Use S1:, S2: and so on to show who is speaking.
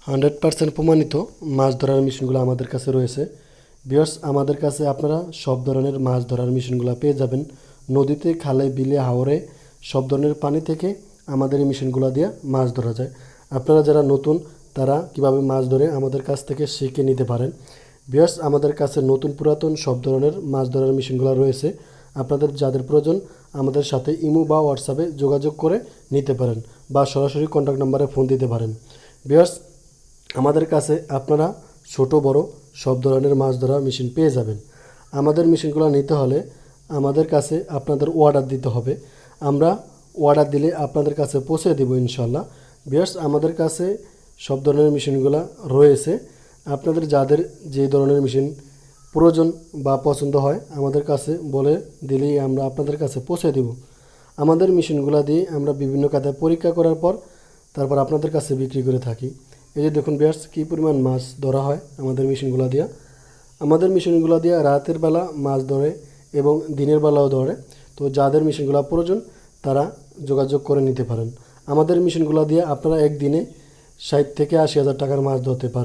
S1: 100% প্রমাণিত মাছ ধরার মেশিনগুলো আমাদের কাছে রয়েছে। ভিউয়ার্স, আমাদের কাছে আপনারা সব ধরনের মাছ ধরার মেশিনগুলো পেয়ে যাবেন। নদীতে, খালে, বিলে, হাওরে সব ধরনের পানি থেকে আমাদের এই মেশিনগুলো দিয়ে মাছ ধরা যায়। আপনারা যারা নতুন তারা কিভাবে মাছ ধরে আমাদের কাছ থেকে শিখে নিতে পারেন। ভিউয়ার্স, আমাদের কাছে নতুন পুরাতন সব ধরনের মাছ ধরার মেশিনগুলো রয়েছে। আপনাদের যাদের প্রয়োজন আমাদের সাথে ইমো বা হোয়াটসঅ্যাপে যোগাযোগ করে নিতে পারেন বা সরাসরি কন্ট্যাক্ট নাম্বারে ফোন দিতে পারেন। ভিউয়ার্স, আমাদের কাছে আপনারা ছোট বড় সব ধরনের মাছ ধরার মেশিন পেয়ে যাবেন। আমাদের মেশিনগুলো নিতে হলে আমাদের কাছে আপনাদের অর্ডার দিতে হবে। আমরা অর্ডার দিলে আপনাদের কাছে পৌঁছে দেব ইনশাল্লাহ। ভিউয়ার্স, আমাদের কাছে সব ধরনের মেশিনগুলো রয়েছে। আপনাদের যাদের যে ধরনের মেশিন প্রয়োজন বা পছন্দ হয় আমাদের কাছে বলে দিলেই আমরা আপনাদের কাছে পৌঁছে দেব। আমাদের মেশিনগুলো দিয়ে আমরা বিভিন্ন খাতায় পরীক্ষা করার পর তারপর আপনাদের কাছে বিক্রি করে থাকি। এই যে দেখুন ভিউয়ার্স, কী পরিমাণ মাছ ধরা হয় আমাদের মেশিনগুলো দিয়ে। আমাদের মেশিনগুলো দিয়ে রাতের বেলা মাছ ধরে এবং দিনের বেলাও ধরে। তো যাদের মেশিনগুলো প্রয়োজন তারা যোগাযোগ করে নিতে পারেন। আমাদের মেশিনগুলো দিয়ে আপনারা একদিনে 60 থেকে 80 হাজার টাকার মাছ ধরতে পারেন।